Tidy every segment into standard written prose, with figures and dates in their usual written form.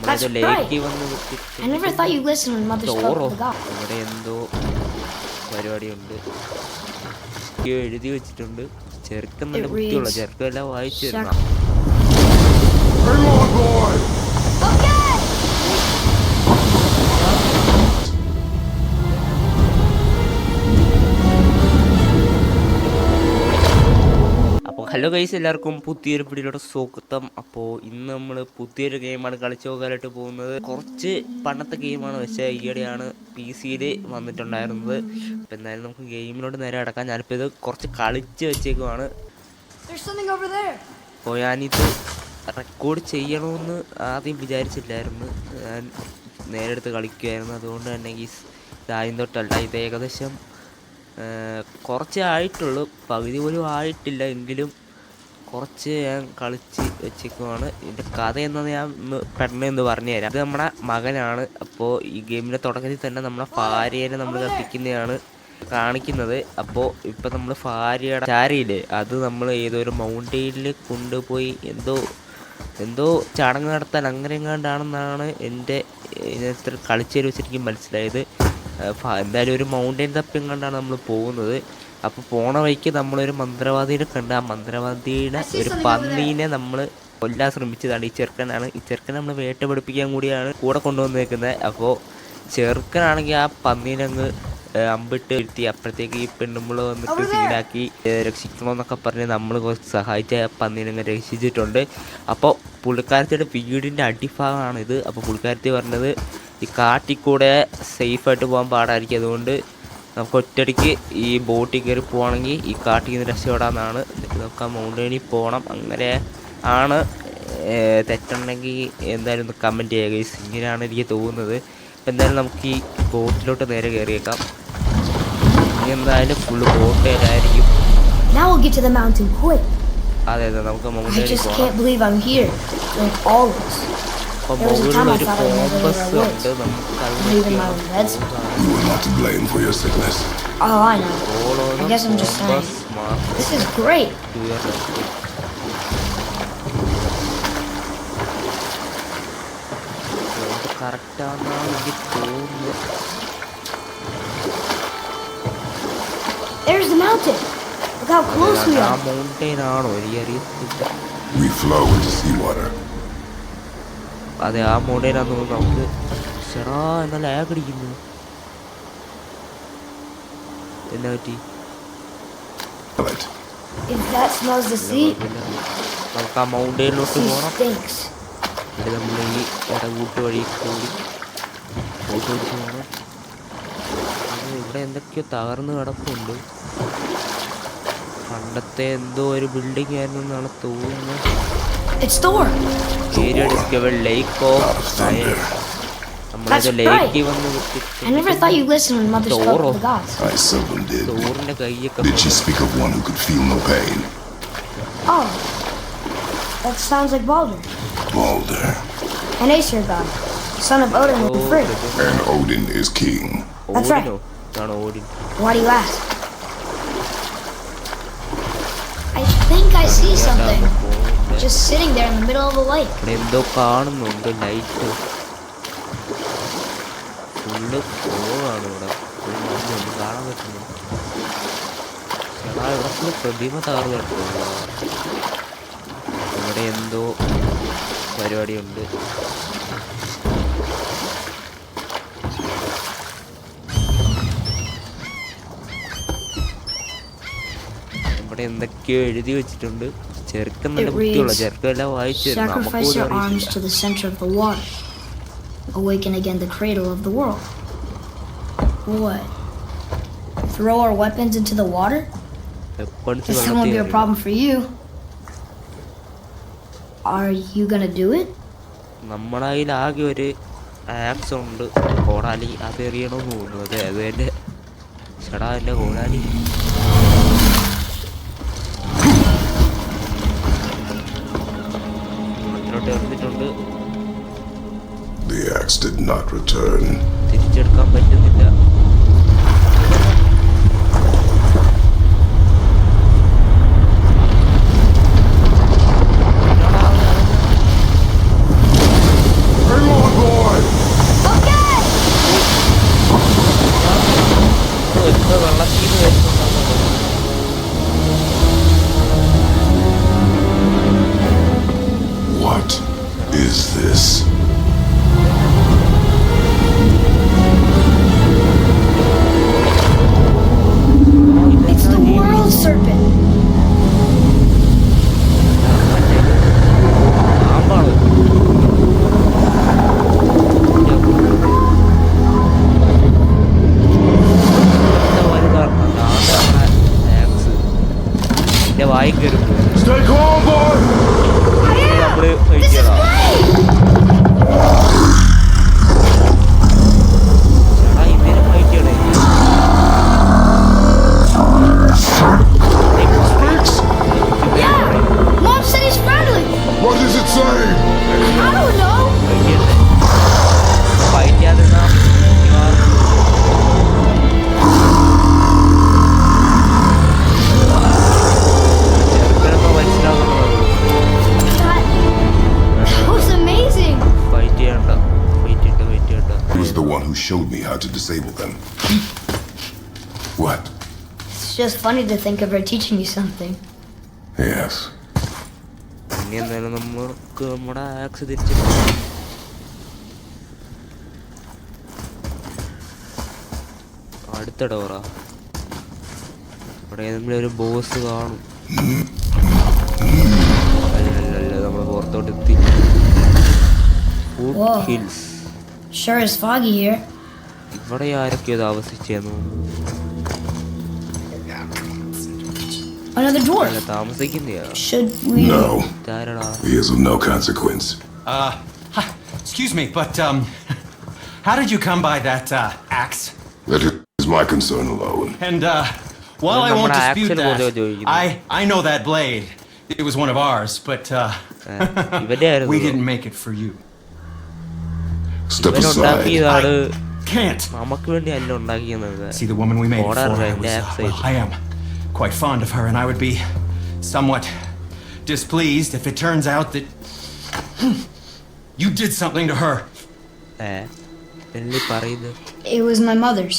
That's right. I never thought you listened when Mother spoke of the God. ഇവിടെ എന്തോ പരിപാടിയുണ്ട്. എഴുതി വെച്ചിട്ടുണ്ട്. ചെറുക്കൻ നല്ല ബുദ്ധിയുള്ള ചെറുക്കെല്ലാം വായിച്ചു തരുന്ന. അപ്പോൾ ഹലോ ഗൈസ്, എല്ലാവർക്കും പുതിയൊരു വീഡിയോയുടെ സ്വാഗതം. അപ്പോൾ ഇന്ന് നമ്മൾ പുതിയൊരു ഗെയിമാണ് കളിച്ചു നോക്കാനായിട്ട് പോകുന്നത്. കുറച്ച് പണ്ടത്തെ ഗെയിമാണ്, പക്ഷേ ഈയിടെയാണ് PC-യിൽ വന്നിട്ടുണ്ടായിരുന്നത്. അപ്പോൾ എന്തായാലും നമുക്ക് ഗെയിമിനോട് നേരെ അടക്കാം. ഞാനിപ്പോൾ ഇത് കുറച്ച് കളിച്ച് വെച്ചേക്കുവാണ്. അപ്പോൾ ഞാനിത് റെക്കോർഡ് ചെയ്യണമെന്ന് ആദ്യം വിചാരിച്ചില്ലായിരുന്നു. ഞാൻ നേരെ എടുത്ത് കളിക്കുമായിരുന്നു. അതുകൊണ്ട് തന്നെ ഇതാദ്യം തൊട്ടല്ല, ഇത് ഏകദേശം കുറച്ചേ ആയിട്ടുള്ളൂ, പകുതി പോലും ആയിട്ടില്ല. എങ്കിലും കുറച്ച് ഞാൻ കളിച്ച് വെച്ചേക്കുവാണ്. ഇതിൻ്റെ കഥ എന്നത് ഞാൻ പെട്ടെന്ന് പറഞ്ഞു തരാം. ഇത് നമ്മുടെ മകനാണ്. അപ്പോൾ ഈ ഗെയിമിൻ്റെ തുടക്കത്തിൽ തന്നെ നമ്മുടെ ഭാര്യയെ നമ്മൾ കത്തിക്കുന്നതാണ് കാണിക്കുന്നത്. അപ്പോൾ ഇപ്പം നമ്മൾ ഭാര്യയുടെ ചാരിയില്ലേ, അത് നമ്മൾ ഏതൊരു മൗണ്ടെയിനിൽ കൊണ്ടുപോയി എന്തോ ചടങ്ങ് നടത്താൻ അങ്ങനെ എങ്ങാണ്ടാണെന്നാണ് എൻ്റെ ഇതിനകത്ത് കളിച്ചേരി വെച്ചിട്ട് മനസ്സിലായത്. എന്തായാലും ഒരു മൗണ്ടെയിൻ തപ്പിയും കണ്ടാണ് നമ്മൾ പോകുന്നത്. അപ്പോൾ പോണ വഴിക്ക് നമ്മളൊരു മന്ത്രവാദിനെ കണ്ട് ആ മന്ത്രവാദിയുടെ ഒരു പന്നീനെ നമ്മൾ കൊല്ലാൻ ശ്രമിച്ചതാണ്. ഈ ചെറുക്കനാണ്. ഈ ചെറുക്കനെ നമ്മൾ വേട്ട പഠിപ്പിക്കാൻ കൂടിയാണ് കൂടെ കൊണ്ടുവന്നേക്കുന്നത്. അപ്പോൾ ചെറുക്കനാണെങ്കിൽ ആ പന്നീനെ അങ്ങ് അമ്പിട്ട് ഇരുത്തി അപ്പോഴത്തേക്ക് ഈ പെണ്ണുമ്പോൾ വന്നിട്ട് സീനാക്കി രക്ഷിക്കണമെന്നൊക്കെ പറഞ്ഞ് നമ്മൾ കുറച്ച് സഹായിച്ച പന്നീനങ്ങ് രക്ഷിച്ചിട്ടുണ്ട്. അപ്പോൾ പുള്ളിക്കാരത്തിയുടെ വീടിൻ്റെ അടിഭാഗമാണിത്. അപ്പോൾ പുള്ളിക്കാരത്തി പറഞ്ഞത് ഈ കാട്ടിക്കൂടെ സേഫായിട്ട് പോകാൻ പാടായിരിക്കും, അതുകൊണ്ട് നമുക്ക് ഒറ്റയടിക്ക് ഈ ബോട്ടിൽ കയറി പോകണമെങ്കിൽ ഈ കാട്ടിൽ നിന്ന് രക്ഷപ്പെടാമെന്നാണ്. നമുക്ക് ആ മൗണ്ടനിൽ പോകണം. അങ്ങനെ ആണ്. തെറ്റുണ്ടെങ്കിൽ എന്തായാലും ഒന്ന് കമൻറ്റ് ചെയ്യുക ഗൈസ്. ഇങ്ങനെയാണ് എനിക്ക് തോന്നുന്നത്. അപ്പോൾ എന്തായാലും നമുക്ക് ഈ ബോട്ടിലോട്ട് നേരെ കയറിയേക്കാം. ഇനി എന്തായാലും ഫുള്ള് ബോട്ടിലായിരിക്കും. അതെ അതെ, നമുക്ക് മൗണ്ടനിൽ പോകാം. അപ്പോൾ മുകളിൽ ഒരു കോമ്പസ് ഉണ്ട്. കറക്റ്റാണെന്നാണ് എനിക്ക് തോന്നുന്നത്. ആ മൗണ്ടെയിൻ ആണോ എനിക്കറിയത്തില്ല. അതെ, ആ മൗണ്ടെയിനാന്ന് തോന്നുന്നു. നമുക്ക് ചെറാ എന്നാ ലാഗ് അടിക്കുന്നു. എന്നാ പറ്റി? നമുക്ക് ആ മൗണ്ടെയിനിലോട്ട് പോകണം. ഇവിടെ നമ്മൾ ഈ ഇടകൂട്ട് വഴി കൂടി ഫോട്ടോ എടുത്ത് പോകണം. ഇവിടെ എന്തൊക്കെയോ തകർന്ന് കിടപ്പുണ്ട്. പണ്ടത്തെ എന്തോ ഒരു ബിൽഡിംഗ് ആയിരുന്നു എന്നാണ് തോന്നുന്നത്. Area discovered Lake of Fire. That's right. I never thought you listened when Mother spoke of the gods. I seldom did. Did she speak of one who could feel no pain? Oh, that sounds like Baldur. Baldur. An Aesir god, son of Odin the First. And Odin is king. That's right. Why do you ask? I think I see something. Just sitting there in the middle of the lake. എന്തോ കാണുന്നുണ്ട്. Light full പോവാണ്. ഇവിടെ ഒന്നും കാണാൻ പറ്റുന്നു. ചേട്ടാ, ഇവിടെ full പ്രതിമ തകർന്നു കിടക്കുന്നു. ഇവിടെ എന്തോ പരിപാടിയുണ്ട്. ഇവിടെ എന്തൊക്കെയോ എഴുതി വെച്ചിട്ടുണ്ട്. ചെറുക്കൻ നല്ല ബുദ്ധിയുള്ള ചെറുക്കെല്ലാം വായിച്ചു തരുന്നു. Sacrifice your arms to the center of the water. Awaken again the cradle of the world. What? Throw our weapons into the water? This won't be a problem for you. Are you gonna do it? നമ്മുടെ കയ്യിൽ ആകെ ഒരു ax ഉണ്ട്, കോടാലി. അത് എറിയണമെന്ന് തോന്നുന്നത്. അത് എൻ്റെ ചേടാ, എൻ്റെ കോടാലി. The axe did not return. തിരിച്ചെടുക്കാൻ പറ്റുന്നില്ല. is this? It's the world serpent. പാമ്പാണ്. എന്റെ വായി കയറും Stay calm, boy! നമ്മള് ഫൈറ്റ് ചെയ്യണം. ചേട്ടാ ഇവരെ ഫൈറ്റ് ചെയ്യണേ. Yeah! Mom said he's friendly! What does it say? I don't know! Fight ചെയ്യാതിരുന്ന ചെറുക്കനൊക്കെ മനസ്സിലാവുന്നുള്ളത്. That was amazing! ഫൈറ്റ് ചെയ്യണ്ട, ഫൈറ്റ് ചെയ്യണ്ട. He was the one who showed me how to disable them. What? It's just funny to think of her teaching you something. Yes. ഇനി എന്തായാലും നമുക്ക് നമ്മുടെ ax തിരിച്ചു അടുത്ത ഡോറാ. ഇവിടെ ഏതെങ്കിലും ഒരു ബോസ് കാണും. അല്ല നമ്മൾ പുറത്തോട്ട് എത്തി. Whoa. Hills. Sure is foggy here. ഇവിടെ ആരൊക്കെയോ താമസിച്ചേന്നു. Another door. അല്ല താമസിക്കുന്നയാ. Should we? No. ഇതാരടാ? He is of no consequence. Hi, excuse me, but, how did you come by that, axe? That is my concern alone. And, while I won't നമ്മുടെ dispute action പോലെ that, ചോദിക്കുന്നു. I know that blade. It was one of ours, but, ഇവന്റെ we ആയിരുന്നു. didn't make it for you. Step aside. ഇവനുണ്ടാക്കിയതാണ്. Can't! നമുക്ക് വേണ്ടി അല്ല ഉണ്ടാക്കിയെന്നത്. See, the woman we made it Order for, and axe. well, I am quite fond of her, and I would be somewhat displeased if it turns out that you did something to her. എല്ലി പറയുന്നത്. It was my mother's.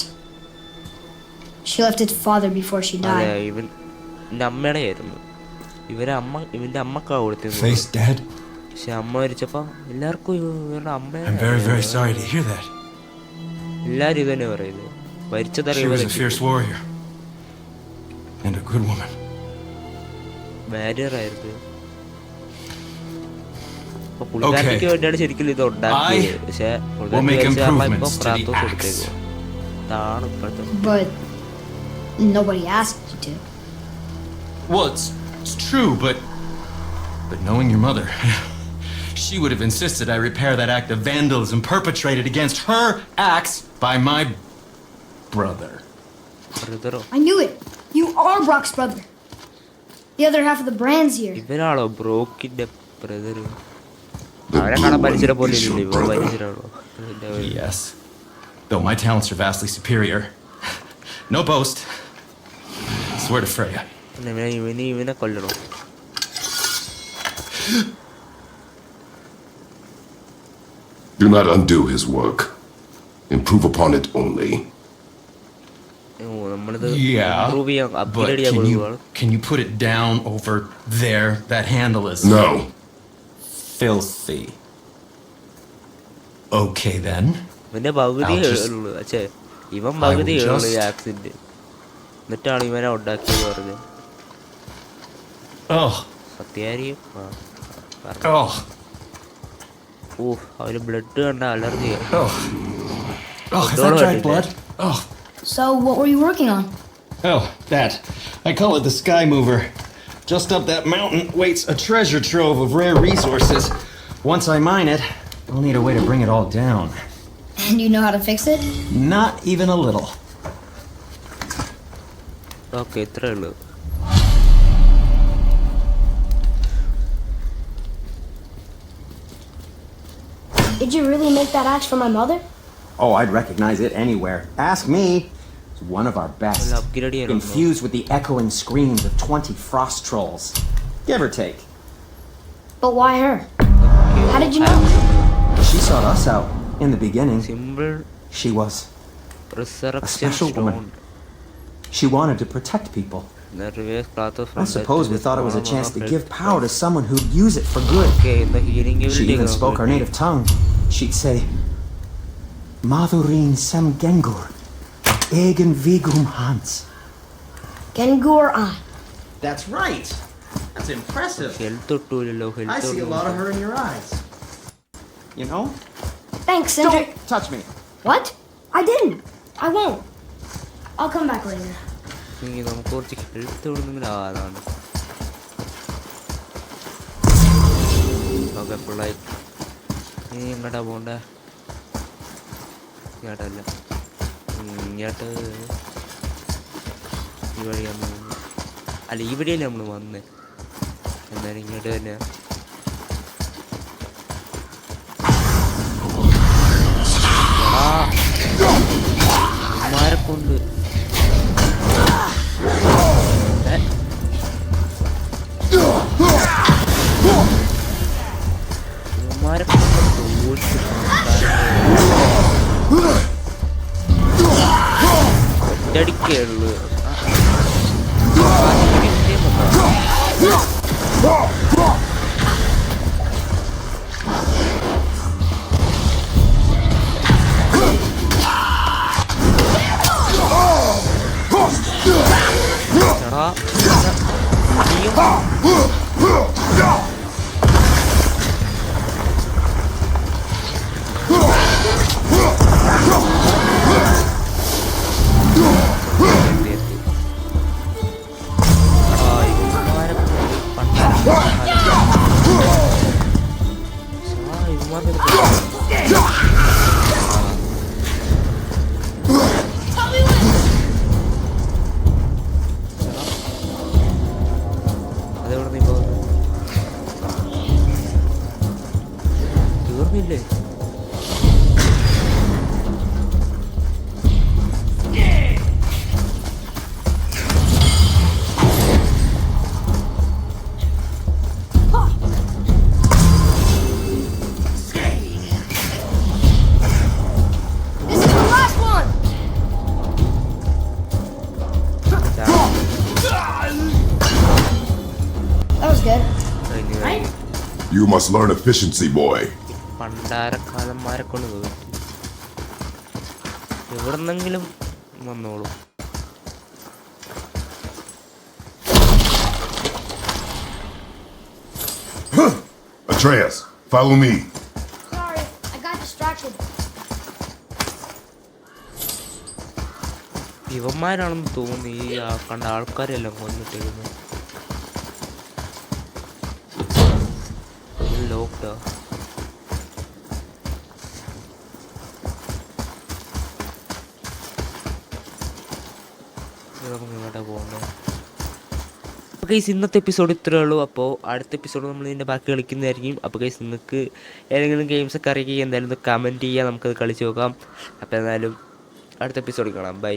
She left its father before she അതെ died. ഇവൻ എന്റെ അമ്മയുടെ ആയിരുന്നു. ഇവന്റെ അമ്മക്കാ കൊടുത്തിരുന്നു. Face dead? പക്ഷെ അമ്മ മരിച്ചപ്പോ എല്ലാവർക്കും ഇവരുടെ അമ്മ. I'm very, very sorry to hear that. എല്ലാരും ഇതന്നെ പറയുന്നത്. She മരിച്ചതറിയ was a fierce warrior. And a good woman. Barrier ആയിരുന്നു. അപ്പൊ പുള്ളിക്കാരത്തിക്ക് വേണ്ടിയാണ് ശരിക്കും ഇത് ഉണ്ടാക്കിയത്. പക്ഷെ ഇപ്പൊ പ്രാർത്ഥോസ് കൊടുത്തേക്കോ. ഇതാണ് ഇപ്പോഴത്തെ. But nobody asked you to. Well, it's true, but knowing your mother, she would have insisted I repair that act of vandalism perpetrated against her axe by my brother. ബ്രദറോ? I knew it. You are Brock's brother. The other half of the brand's here. ഇവനാണോ ബ്രോക്കിന്റെ brother? The അവരെ blue കാണാൻ one മനുഷ്യരെ പോലെ is ഇല്ലല്ലോ. your ഇവ brother. മനുഷ്യരാണോ? Yes. Though my talents are vastly superior. No boast. Swear to Freya. ഇവനെ കൊല്ലണോ? Do not undo his work. Improve upon it only. നമ്മളിത് Yeah. improve ചെയ്യാൻ But upgrade ചെയ്യാൻ കൊടുക്കുകയാണ്. can you put it down over there? That handle is No. filthy. Okay then. ഇവന്റെ പകുതി I'll just- ഉള്ളു. അച്ഛേ ഇവൻ പകുതി I will ഉള്ളു ഈ just- ആക്സിഡന്റ്. എന്നിട്ടാണ് ഇവനെ ഉണ്ടാക്കിയത് പറഞ്ഞത്. Oh. സത്യാരിയും Oh. അവര് ബ്ലഡ് കണ്ട allergy. Oh. Oh, is Don't that hurt dried it, blood? Oh. So, what were you working on? Oh, that. I call it the Sky Mover. Just up that mountain waits a treasure trove of rare resources. Once I mine it, I'll need a way to bring it all down. And you know how to fix it? Not even a little. Okay ഇത്രേ ഉള്ളു. Did you really make that axe for my mother? Oh, I'd recognize it anywhere. Ask me. It's one of our best. Well, upgrade it, Infused with the echoing screams of 20 frost trolls. Give or take. But why her? How did you know? She sought us out in the beginning. Simple She was. Resurrection special stone. woman. She wanted to protect people. The reverse path of I suppose we thought it was a chance to give power to someone who'd use it for good. Okay, in the healing She ability even spoke her native tongue. She'd say, Mathurin Sem Gengur, Egen Vigum Hans. Gengur on. That's right. That's impressive. Health ഒട്ടുമില്ലല്ലോ, I health see a lot of her in your eyes. You know? Thanks, Sentry. Don't touch me. What? I didn't. I won't. I'll come back later. ഇനി നമുക്ക് കുറച്ച് health കൊടുക്കുന്നില്ല. അതാണ് okay ഫുള്ളായി. ഇനി എങ്ങോട്ടാ പോകണ്ടേ? ഇങ്ങോട്ടല്ല, ഇങ്ങോട്ട് ഈ വഴിയാണ്. അല്ല, ഈ വഴിയല്ലേ നമ്മൾ വന്നേ. എന്നാലും ഇങ്ങോട്ട് തന്നെ. കൊണ്ട് അടിക്കുള്ളൂ. അതെവിടെ നീ പോകുന്നു? തീർന്നില്ലേ? You must learn efficiency, boy. പണ്ടാരക്കാലന്മാരെ കൊണ്ട് തോന്നി എവിടെന്നെങ്കിലും വന്നോളൂ. Atreus, follow me. Sorry, I got distracted. ഇവന്മാരാണെന്ന് തോന്നി ആ കണ്ട ആൾക്കാരെല്ലാം കൊന്നിട്ടിരുന്നു. ലോക്ക്ഡോ ഇങ്ങോട്ടാ പോകുന്നത്. അപ്പോൾ ഗൈസ് ഇന്നത്തെ എപ്പിസോഡ് ഇത്രയേ ഉള്ളൂ. അപ്പോൾ അടുത്ത എപ്പിസോഡ് നമ്മൾ ഇതിൻ്റെ ബാക്കി കളിക്കുന്നതായിരിക്കും. അപ്പോൾ ഗൈസ് നിങ്ങൾക്ക് ഏതെങ്കിലും ഗെയിംസൊക്കെ അറിയുക എന്തായാലും ഒന്ന് കമൻറ്റ് ചെയ്യുക, നമുക്കത് കളിച്ച് നോക്കാം. അപ്പോൾ എന്തായാലും അടുത്ത എപ്പിസോഡിൽ കാണാം. ബൈ.